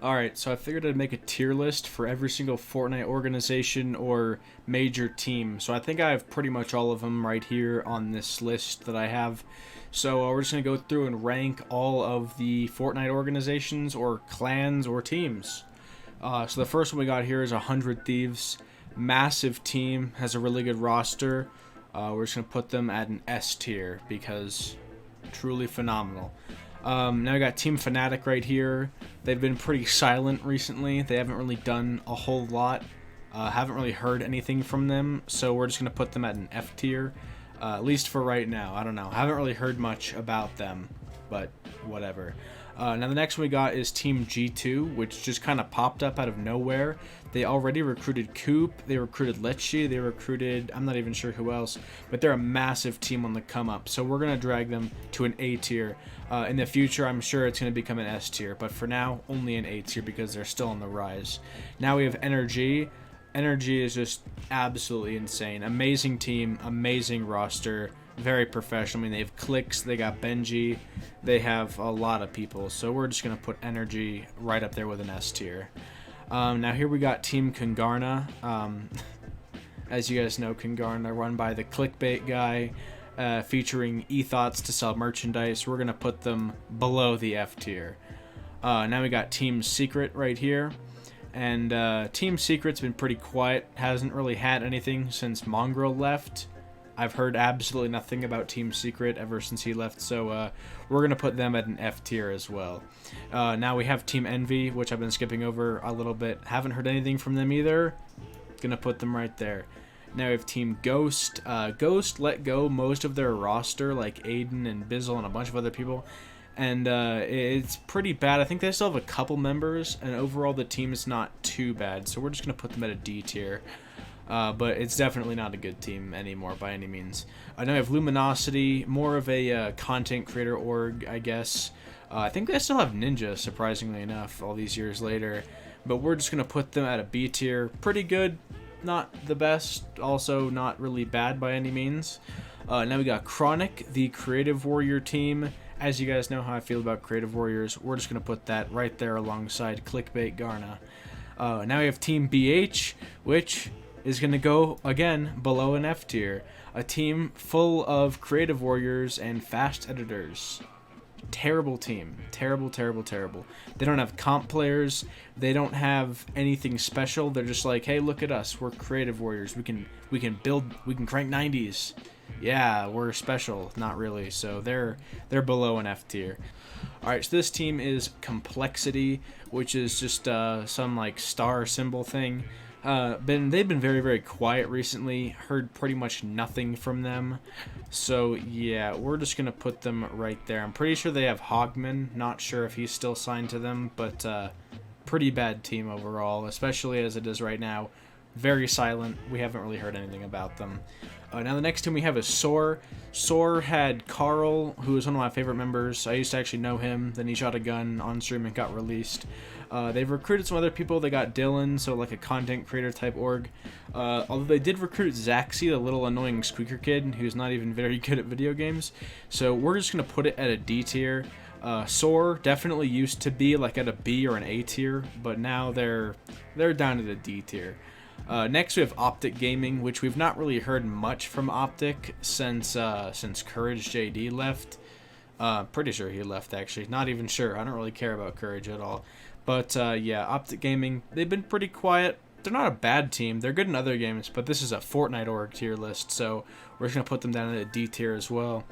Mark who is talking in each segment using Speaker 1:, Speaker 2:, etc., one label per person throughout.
Speaker 1: Alright, so I figured I'd make a tier list for every single Fortnite organization or major team. So I think I have pretty much all of them right here on this list that I have. So we're just going to go through and rank all of the Fortnite organizations or clans or teams. So the first one we got here is 100 Thieves. Massive team, has a really good roster. We're just going to put them at an S tier because truly phenomenal. Now we got Team Fnatic right here. They've been pretty silent recently. They haven't really done a whole lot. Haven't really heard anything from them, so we're just going to put them at an F tier. At least for right now. I don't know. Haven't really heard much about them, but whatever. Now the next one we got is Team G2, which just kind of popped up out of nowhere. They already recruited Coop, they recruited Lecce, they recruited, I'm not even sure who else, but they're a massive team on the come up. So we're going to drag them to an A tier. In the future, I'm sure it's going to become an S tier, but for now, only an A tier because they're still on the rise. Now we have Energy. Energy is just absolutely insane. Amazing team, amazing roster, very professional. I mean, they have Clicks, they got Benji, they have a lot of people. So we're just going to put Energy right up there with an S tier. Now here we got Team Kungarna. As you guys know, Kungarna run by the clickbait guy, featuring e-thoughts to sell merchandise. We're going to put them below the F tier. Now we got Team Secret right here. And Team Secret's been pretty quiet. Hasn't really had anything since Mongrel left. I've heard absolutely nothing about Team Secret ever since he left, so we're going to put them at an F tier as well. Now we have Team Envy, which I've been skipping over a little bit. Haven't heard anything from them either. Going to put them right there. Now we have Team Ghost. Ghost let go most of their roster, like Aiden and Bizzle and a bunch of other people. And it's pretty bad. I think they still have a couple members, and overall the team is not too bad. So we're just going to put them at a D tier. But it's definitely not a good team anymore by any means. Now we have Luminosity, more of a content creator org, I guess. I think they still have Ninja, surprisingly enough, all these years later. But we're just going to put them at a B tier. Pretty good, not the best, also not really bad by any means. Now we got Chronic, the Creative Warrior team. As you guys know how I feel about Creative Warriors, we're just going to put that right there alongside Clickbait Garna. Now we have Team BH, which is going to go, again, below an F tier. A team full of Creative Warriors and fast editors. Terrible team. Terrible, terrible, terrible. They don't have comp players. They don't have anything special. They're just like, hey, look at us. We're Creative Warriors. We can build, we can crank 90s. Yeah, we're special. Not really. So they're below an F tier. Alright, so this team is Complexity, which is just some like star symbol thing. They've been very, very quiet recently. Heard pretty much nothing from them. So yeah, we're just gonna put them right there. I'm pretty sure they have Hogman. Not sure if he's still signed to them, but pretty bad team overall, especially as it is right now. Very silent. We haven't really heard anything about them. Now the next team we have is Soar. Soar had Carl, who is one of my favorite members. I used to actually know him. Then he shot a gun on stream and got released. They've recruited some other people. They got Dylan, so like a content creator type org. Although they did recruit Zaxi, the little annoying squeaker kid, who's not even very good at video games. So we're just going to put it at a D tier. Soar definitely used to be like at a B or an A tier, but now they're down to the D tier. Next we have Optic Gaming, which we've not really heard much from Optic since Courage JD left. Pretty sure he left actually. Not even sure. I don't really care about Courage at all. But yeah, Optic Gaming, they've been pretty quiet. They're not a bad team. They're good in other games, but this is a Fortnite org tier list, so we're just going to put them down at a D tier as well.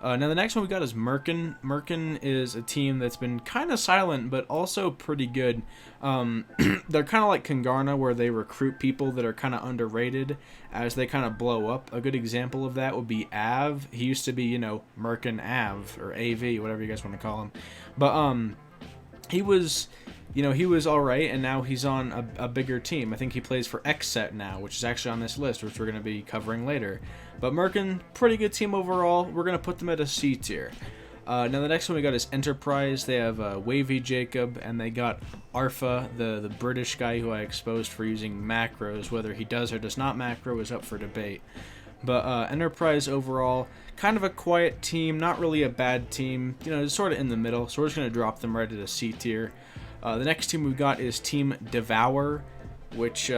Speaker 1: Now the next one we got is Merkin. Merkin is a team that's been kind of silent, but also pretty good. They're kind of like Kungarna, where they recruit people that are kind of underrated as they kind of blow up. A good example of that would be Av. He used to be, you know, Merkin Av, or AV, whatever you guys want to call him. But he was alright, and now he's on a bigger team. I think he plays for xset now, which is actually on this list, which we're going to be covering later. But Merkin, pretty good team overall. We're going to put them at a C tier. Now the next one we got is Enterprise. They have Wavy Jacob, and they got Arfa, the British guy who I exposed for using macros. Whether he does or does not macro is up for debate. But Enterprise overall, kind of a quiet team, not really a bad team, you know, sort of in the middle. So we're just going to drop them right at a C tier. The next team we've got is Team Devour, which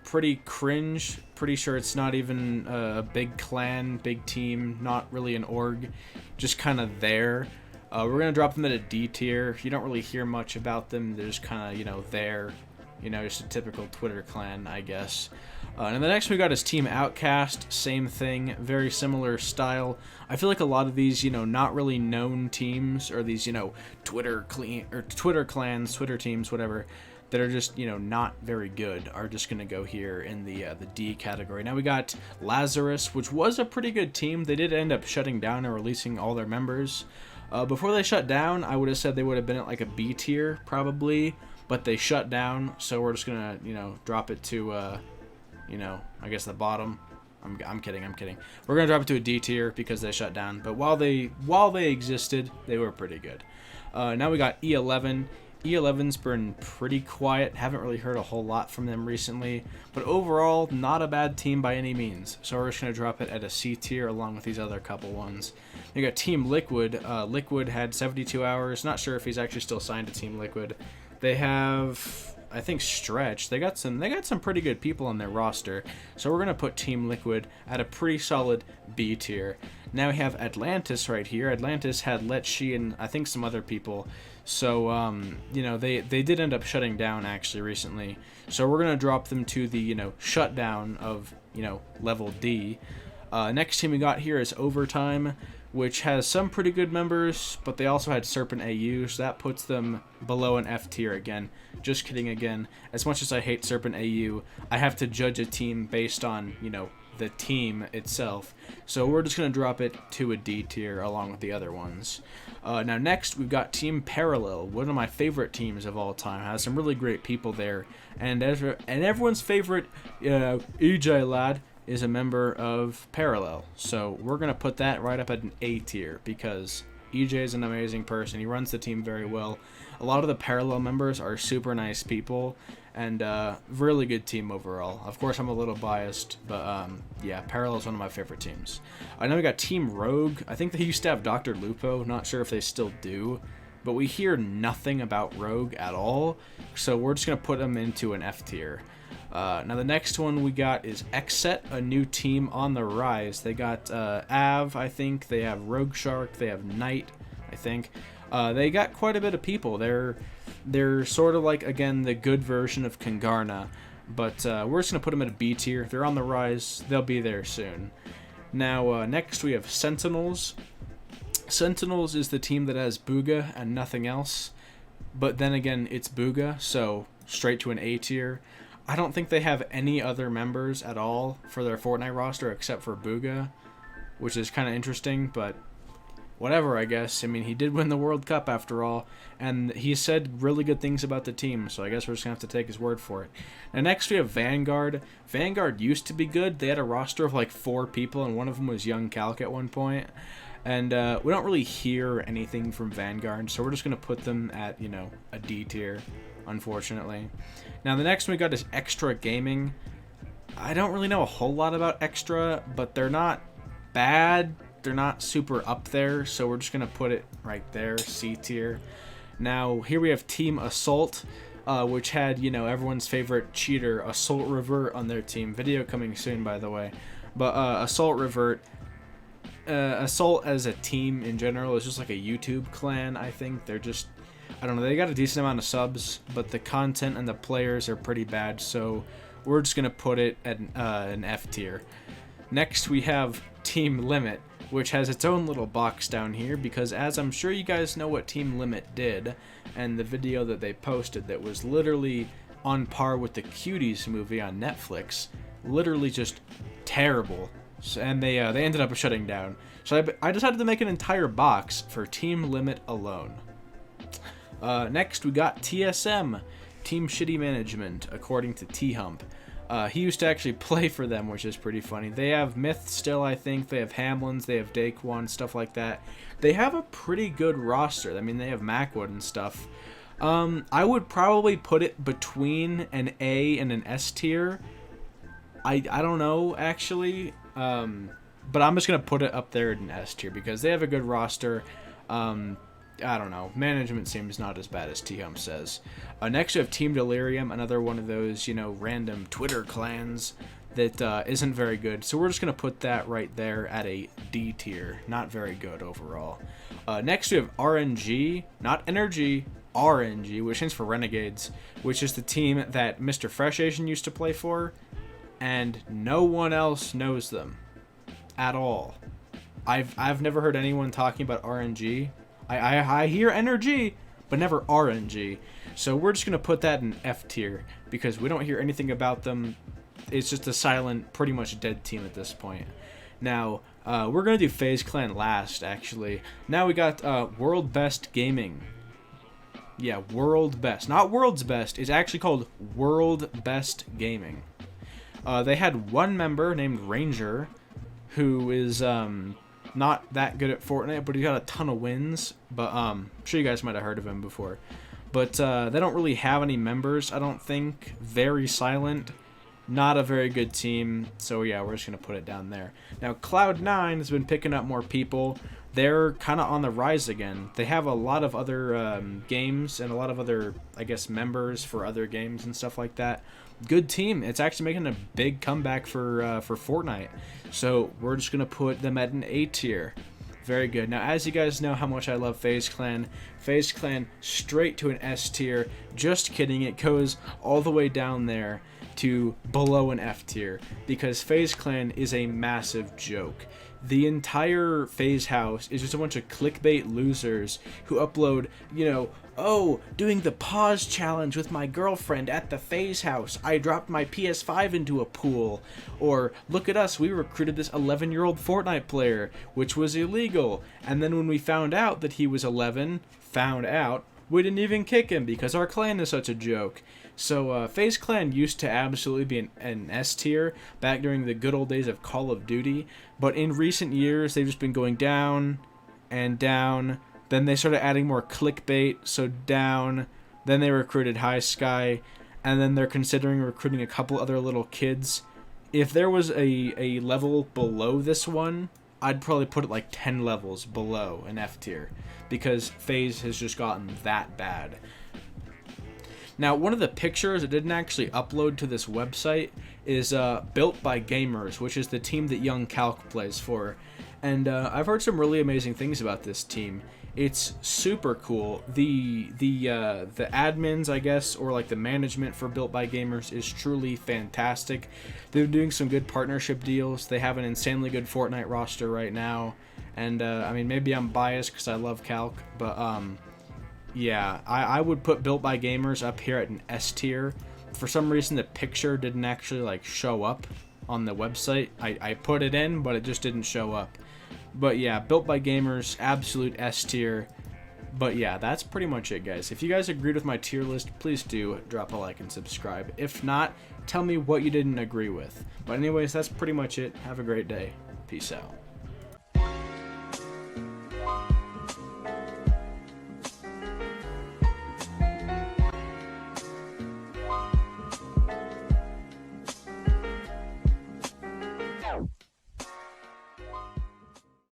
Speaker 1: pretty cringe. Pretty sure it's not even a big clan, big team, not really an org, just kind of there. We're going to drop them at a D tier. You don't really hear much about them. They're just kind of, there. Just a typical Twitter clan, I guess. And the next we got is Team Outcast. Same thing, very similar style. I feel like a lot of these, not really known teams, or these, Twitter clans, Twitter teams, whatever, that are just, not very good, are just going to go here in the D category. Now we got Lazarus, which was a pretty good team. They did end up shutting down and releasing all their members. Before they shut down, I would have said they would have been at like a B tier, probably, but they shut down, so we're just going to, drop it to, I guess the bottom. I'm kidding. We're going to drop it to a D tier because they shut down, but while they existed, they were pretty good. Now we got E11. E11's been pretty quiet. Haven't really heard a whole lot from them recently, but overall, not a bad team by any means. So we're just going to drop it at a C tier along with these other couple ones. You got Team Liquid. Liquid had 72 hours. Not sure if he's actually still signed to Team Liquid. They have, I think, Stretch. They got some pretty good people on their roster. So we're going to put Team Liquid at a pretty solid B tier. Now we have Atlantis right here. Atlantis had Letshi and I think some other people. So, they did end up shutting down actually recently. So we're going to drop them to the, shutdown of, level D. Next team we got here is Overtime, which has some pretty good members, but they also had Serpent AU, so that puts them below an F tier again. Just kidding again. As much as I hate Serpent AU, I have to judge a team based on, the team itself. So we're just going to drop it to a D tier along with the other ones. Now next we've got Team Parallel, one of my favorite teams of all time. Has some really great people there, and everyone's favorite EJ lad is a member of Parallel. So we're going to put that right up at an A tier because EJ is an amazing person. He runs the team very well. A lot of the Parallel members are super nice people, and really good team overall. Of course, I'm a little biased, but yeah, Parallel is one of my favorite teams. I know we got Team Rogue. I think they used to have Dr. Lupo. Not sure if they still do, but we hear nothing about Rogue at all, so we're just going to put them into an F tier. Now the next one we got is xset, a new team on the rise. They got Av, I think. They have Rogue Shark. They have Knight, I think. They got quite a bit of people. They're sort of like, again, the good version of Kangarna, but we're just going to put them at a B tier. If they're on the rise, they'll be there soon. Now, next we have Sentinels. Sentinels is the team that has Booga and nothing else, but then again, it's Booga, so straight to an A tier. I don't think they have any other members at all for their Fortnite roster except for Booga, which is kind of interesting, but whatever, I guess. I mean, he did win the World Cup after all, and he said really good things about the team, so I guess we're just going to have to take his word for it. And next we have Vanguard. Vanguard used to be good. They had a roster of like 4 people, and one of them was Young Calc at one point. And we don't really hear anything from Vanguard, so we're just going to put them at, a D tier, unfortunately. Now, the next one we got is xgaming. I don't really know a whole lot about Extra, but they're not bad. They're not super up there, so we're just going to put it right there, C tier. Now, here we have Team Assault, which had, everyone's favorite cheater, Assault Revert, on their team. Video coming soon, by the way. But Assault Revert, Assault as a team in general is just like a YouTube clan, I think. They're just, I don't know, they got a decent amount of subs, but the content and the players are pretty bad, so we're just going to put it at an F tier. Next, we have Team Limit, which has its own little box down here, because as I'm sure you guys know what Team Limit did, and the video that they posted that was literally on par with the Cuties movie on Netflix, literally just terrible, and they ended up shutting down. So I decided to make an entire box for Team Limit alone. Next, we got TSM, Team Shitty Management, according to T-Hump. He used to actually play for them, which is pretty funny. They have Myth still, I think. They have Hamlins. They have Daquan, stuff like that. They have a pretty good roster. I mean, they have Macwood and stuff. I would probably put it between an A and an S tier. I don't know, actually. But I'm just going to put it up there in S tier because they have a good roster. I don't know. Management seems not as bad as T-Hump says. Next we have Team Delirium, another one of those, random Twitter clans that isn't very good. So we're just going to put that right there at a D tier. Not very good overall. Next we have RNG, not Energy, RNG, which stands for Renegades, which is the team that Mr. Fresh Asian used to play for, and no one else knows them at all. I've never heard anyone talking about RNG. I hear Energy, but never RNG. So we're just going to put that in F tier because we don't hear anything about them. It's just a silent, pretty much dead team at this point. Now, we're going to do FaZe Clan last, actually. Now we got World Best Gaming. Yeah, World Best. Not World's Best. It's actually called World Best Gaming. They had one member named Ranger who is not that good at Fortnite, but he got a ton of wins. But I'm sure you guys might have heard of him before. But they don't really have any members, I don't think. Very silent. Not a very good team. So yeah, we're just going to put it down there. Now, Cloud9 has been picking up more people. They're kind of on the rise again. They have a lot of other games and a lot of other, I guess, members for other games and stuff like that. Good team. It's actually making a big comeback for Fortnite. So we're just going to put them at an A tier. Very good. Now, as you guys know how much I love FaZe Clan, FaZe Clan straight to an S tier. Just kidding. It goes all the way down there to below an F tier because FaZe Clan is a massive joke. The entire FaZe house is just a bunch of clickbait losers who upload, oh, doing the pause challenge with my girlfriend at the FaZe house. I dropped my PS5 into a pool. Or, look at us, we recruited this 11-year-old Fortnite player, which was illegal. And then when we found out that he was 11, we didn't even kick him because our clan is such a joke. So FaZe Clan used to absolutely be an S tier back during the good old days of Call of Duty, but in recent years they've just been going down and down. Then they started adding more clickbait, so down. Then they recruited High Sky, and then they're considering recruiting a couple other little kids. If there was a level below this one, I'd probably put it like 10 levels below an F tier because FaZe has just gotten that bad. Now, one of the pictures that didn't actually upload to this website is Built by Gamers, which is the team that Young Calc plays for. And I've heard some really amazing things about this team. It's super cool. The admins, I guess, or like the management for Built by Gamers is truly fantastic. They're doing some good partnership deals. They have an insanely good Fortnite roster right now. And I mean, maybe I'm biased because I love Calc, but yeah, I would put Built by Gamers up here at an S tier. For some reason, the picture didn't actually show up on the website. I put it in, but it just didn't show up. But yeah, Built by Gamers, absolute S tier. But yeah, that's pretty much it, guys. If you guys agreed with my tier list, please do drop a like and subscribe. If not, tell me what you didn't agree with. But anyways, that's pretty much it. Have a great day. Peace out.